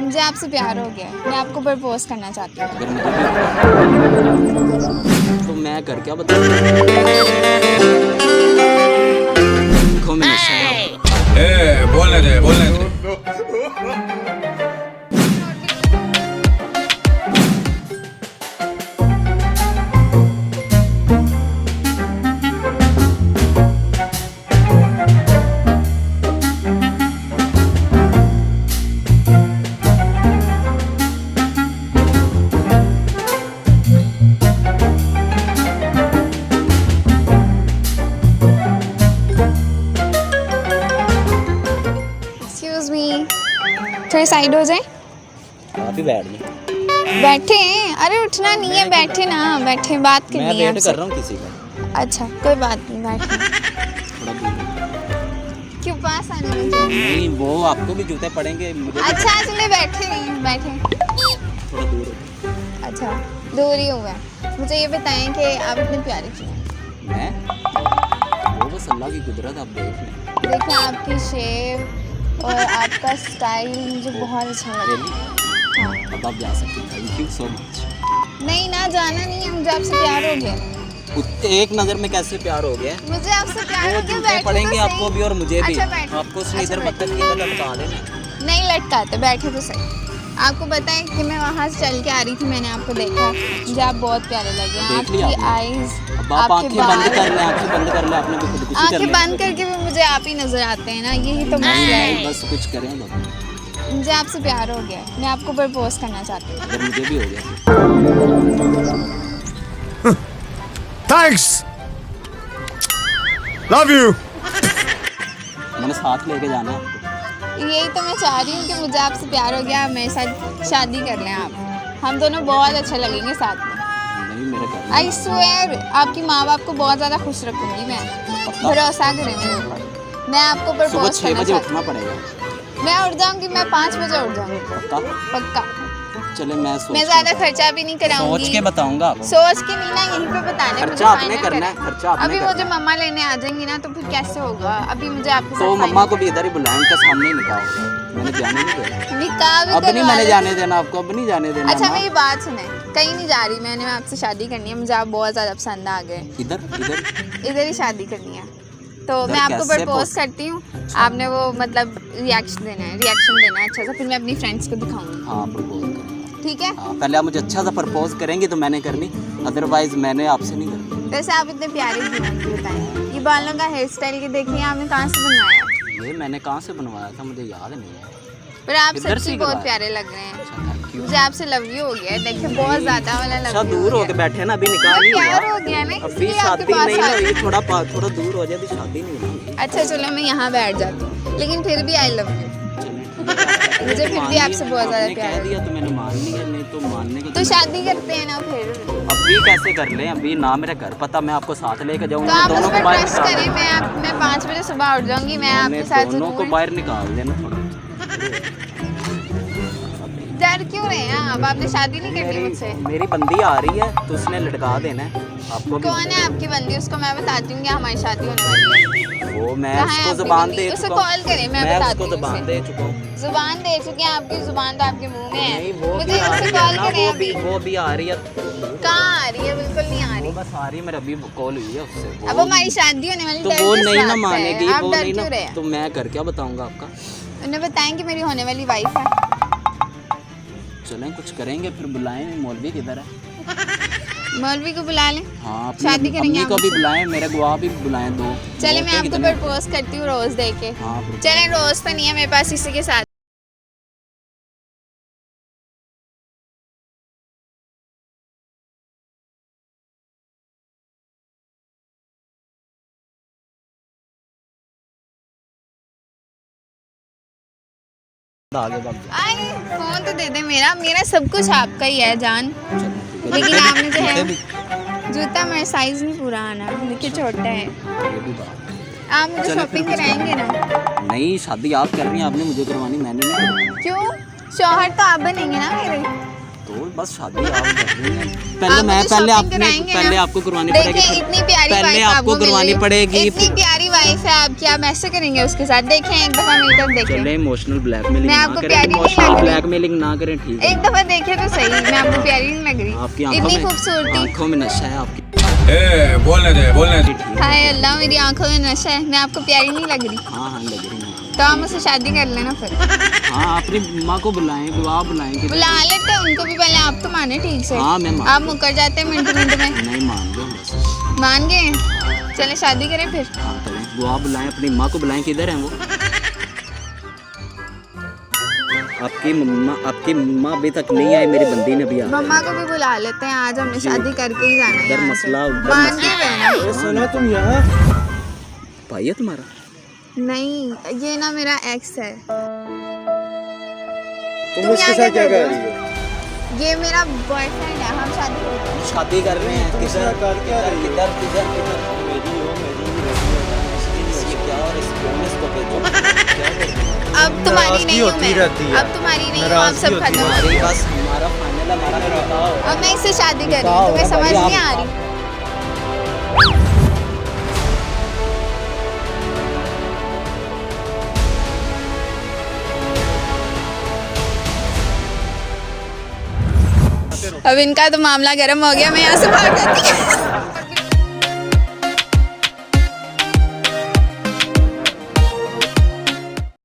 मुझे आपसे प्यार हो गया है। मैं आपको प्रपोज करना चाहती हूँ। अगर मुझे तो मैं कर क्या बताऊँ? देखो मैं नशा बोलने दे एक्सक्यूज मी, थोड़ी साइड हो जाए। आप ही बैठ गए। बैठे हैं? अरे उठना नहीं है, बैठे ना, बैठे, बात मैं करनी है वेट आपसे। कर रहा हूँ किसी का। अच्छा कोई बात नहीं, बैठे। थोड़ा दूर। क्यों पास आने में क्या? नहीं वो आपको भी जूते पड़ेंगे मुझे भी अच्छा चले बैठे बैठे। थोड़ा दूर हो। अच्छा दूर ही हुआ है। मुझे ये बताएं कि आप इतने प्यारे क्यों हैं? मैं वो बस अल्लाह की कुदरत आप देख लें। देखिए आपकी शेप और आपका स्टाइल मुझे बहुत अच्छा लगा। हाँ। अब आप जा सकते हैं। Thank you so much. नहीं ना, जाना नहीं है, मुझे आपसे प्यार हो गया। एक नज़र में कैसे प्यार हो गया? मुझे आपसे प्यार वो हो गया। जूते बैठो पड़ेंगे तो आपको सही। भी और मुझे भी। अच्छा बैठो। आपको उसने अच्छा, इधर बैठो। बत्तख की तरह लटका देना। नहीं लटकाते, बैठे तो सही। आपको पता है कि मैं वहाँ से चल के आ रही थी, मैंने आपको देखा, मुझे आप बहुत प्यारे लगे हैं। देख लिया आपकी आपने? आईज, अब आप आपके आंखें बंद बाल, कर लें। आंखें बंद कर लें। आपने भी खुदकुशी कर आंखें ली। बंद करके भी मुझे आप ही नजर आते हैं ना, यही तो मसला नहीं, है। बस कुछ करें बाबा। मुझे आपसे प्यार हो गया है। मैं आपको प्रपोज करना चाहती हूँ। अगर मुझे भी हो गया। Thanks love you. मैंने साथ लेके जाना है आपको। यही तो मैं चाह रही हूँ कि मुझे आपसे प्यार हो गया, आप मेरे साथ शादी कर लें। आप, हम दोनों बहुत अच्छे लगेंगे साथ में। नहीं मेरे घर में आई स्वेयर, आपकी माँ बाप को बहुत ज़्यादा खुश रखूंगी मैं। भरोसा करें मेरे ऊपर। मैं आपको सुबह प्रपोज 6 करना बजे चाहती उठना हूँ। पड़ेगा। मैं उठ जाऊंगी, मैं 5 बजे उठ जाऊंगी। पक्का? पक्का। चले मैं सोच मैं के ज़्यादा बताऊं- खर्चा भी नहीं कराऊंगी। सोच के बताऊंगा आपको। सोच के नहीं ना, यहीं पे बताने मुझे खर्चा आपने फाइनल करना है। खर्चा आपने अभी करना मुझे है। मम्मा लेने आ जाएंगी ना, तो फिर कैसे होगा? अभी मुझे आपके तो साथ मम्मा को भी इधर ही बुलाएं। उनके सामने ही निकाह होगा। मैंने जाने नहीं देना। निकाह भी अब नहीं करवा मैंने लेते। जाने देना आपको। अब नहीं जाने देना अच्छा ना। मेरी बात सुने, कहीं नहीं जा रही मैंने आपसे शादी करनी है। मुझे आप बहुत ज़्यादा पसंद आ गए। इधर इधर इधर ही शादी करनी है, तो इधर मैं आपको कैसे प्रपोज करती हूँ। आपने वो मतलब रिएक्शन देना है अच्छा सा, फिर मैं अपनी फ्रेंड्स को दिखाऊंगी। हाँ प्रपोज करेंगे। ठीक है? हाँ पहले आप मुझे अच्छा सा प्रपोज करेंगे तो मैंने करनी। अदरवाइज मैंने आपसे नहीं करनी। वैसे आप इतने प्यारे क्यों हैं, ये बताएं। ये बालों का हेयर स्टाइल के देखिए आपने कहाँ से बनवाया? ये मैंने कहाँ से बनवाया था मुझे याद नहीं है। पर आप इधर से सच्ची ही बहुत करवाया। प्यारे लग रहे हैं। अच्छा थैंक यू। मुझे आपसे लव यू हो गया है, देखिए बहुत ज़्यादा वाला लव अच्छा यू दूर हो होके गया। बैठे ना। अभी निकाह नहीं प्यार हुआ। हो गया ना, अभी इसलिए आपके शादी पास नहीं आ ना रही हुई। हूँ। थोड़ा दूर हो जाए। अभी शादी नहीं हुई। अच्छा चलो मैं यहाँ बैठ जाती हूँ, लेकिन फिर भी आई लव यू। मुझे फिर भी आपसे बहुत ज़्यादा प्यार कह है। दिया तो मैंने मान लिया। नहीं तो मानने को तो शादी करते हैं ना फिर। अभी कैसे कर लें? अभी ना मेरा घर पता। मैं आपको साथ लेके तो जाऊंगा। आप उस दोनों पर को बाहर ट्रस्ट निकाल करें। देना। मैं 5 बजे सुबह उठ जाऊंगी, मैं आपके साथ दोनों को जरूर। बाहर निकाल देना थोड़ा। डर क्यों रहे हैं आप? आपने शादी नहीं करनी मेरी मुझसे। मेरी बंदी आ रही है तो उसने लटका देना है आपको भी। कौन है आपकी बंदी? उसको मैं बताती हूँ कि हमारी शादी होने वाली है। वो मैं कहाँ है उसको आपकी जुबान बंदी? दे उसे चुका कॉल करें, मैं मैं बताती उसको हूँ जुबान उसे। दे चुका हूँ। जुबान दे चुके हैं, आपकी जुबान तो आपके मुंह में है। नहीं वो मुझे भी आ उसे रही है कॉल ना। करें अभी। वो भी आ रही है। कहाँ आ रही है? बिल्कुल नहीं आ वो रही। बस आ रही है। मेरा अभी कॉल हुई है उससे। अब हमारी शादी होने वाली, तो डर वो किस नहीं ना बात का है? मानेगी। आप वो डर नहीं क्यों रहे ना। हैं? तो मैं कर क्या बताऊंगा आपका। उन्हें बताएं कि मेरी होने वाली वाइफ है। चलें कुछ करेंगे फिर। बुलाएं। मौलवी किधर है? मौलवी को बुला लें। हाँ अपनी शादी करेंगे अम्मी आप को भी मुझसे? बुलाएं। मेरे गवाह भी बुलाएं दो। चले मैं बोलते आपको कितने? प्रपोज करती हूँ रोज दे के। हाँ propose। चले रोज तो नहीं है मेरे पास, इसी के साथ। आगे भाग जा। आए फोन तो दे दे। मेरा मेरा सब कुछ आपका ही है जान। चलो, ठीक है। लेकिन जूते आपने जो भी- है जूते भी- जूता मेरा साइज नहीं पूरा आना, देखिए छोटा है। ये भी बात। आप मुझे चलो, फिर शॉपिंग कुछ कराएंगे ना? नहीं शादी आप कर रही हैं। आपने मुझे करवानी। मैंने नहीं करवानी। क्यों? शौहर तो आप बनेंगे ना मेरे। तो बस शादी आप कर रही हैं। पहले आप मैं मुझे पहले shopping आपने कराएंगे पहले ना? आपको करवानी देखिए पड़ेगी। इतनी प्यारी पहले वाइफ आपको आपको मिल करवानी रही है। पड़ेगी। इतनी प्यारी वाइफ है आपकी, आप ऐसे करेंगे उसके साथ? देखें एक दफा मेरी तरफ चले देखें। इमोशनल ब्लैकमेलिंग मैं ना आपको करें, प्यारी नहीं इमोशनल लग रही? ब्लैकमेलिंग ना करें, ठीक है? एक दफा देखे तो सही, मैं आपको प्यारी नहीं लग रही? आपकी आंखों इतनी में खूबसूरती। आंखों में नशा है आपकी। बोलने दे ठीक है। हाय अल्लाह, मेरी आंखों में नशा है, मैं आपको प्यारी नहीं लग रही? हाँ हाँ लग रही है। तो आप मुझसे शादी कर लेना फिर। हाँ अपनी माँ को बुलाएं, गवाह बुलाएं कि बुला लेते हैं उनको भी, पहले आप तो माने ठीक से। हाँ मैं मान आप मुकर जाते हैं मिनट मिनट में। नहीं मान गया बस। मान गए? चले शादी करें फिर। हाँ करें, गवाह बुलाएं, अपनी माँ को बुलाएं। किधर हैं वो? आपकी मम्मा अभी तक नहीं आई, मेरी बंदी ने भी आ मम्मा को भी बुला लेते हैं, आज हमने शादी करके ही जाना है उधर यहाँ मसला से। उधर मान मसला। गए ना? सुना तुम यहाँ भाई है तुम्हारा? नहीं, ये ना मेरा एक्स है। तुम तुम उसके यहाँ साथ क्या कर कर रहे रही हो? हो? ये मेरा बॉयफ्रेंड है, हम शादी करते हैं। शादी कर रहे हैं। तुम किधर इसका कर क्या रही हो? किधर किधर किधर ये क्या और इसको भेजो। क्या कर रही हो? अब तुम्हारी नहीं हूँ होती मैं, रहती है। अब तुम्हारी नहीं हूँ, अब नाराजगी सब होती खत्म हो हमारी गया। बस हमारा फाइनल है, हमारा बताओ। अब मैं इससे शादी कर रही हूँ, तुम्हें समझ नहीं आ रही? अब इनका तो मामला गर्म हो गया, मैं यहाँ से भाग जाती हूँ।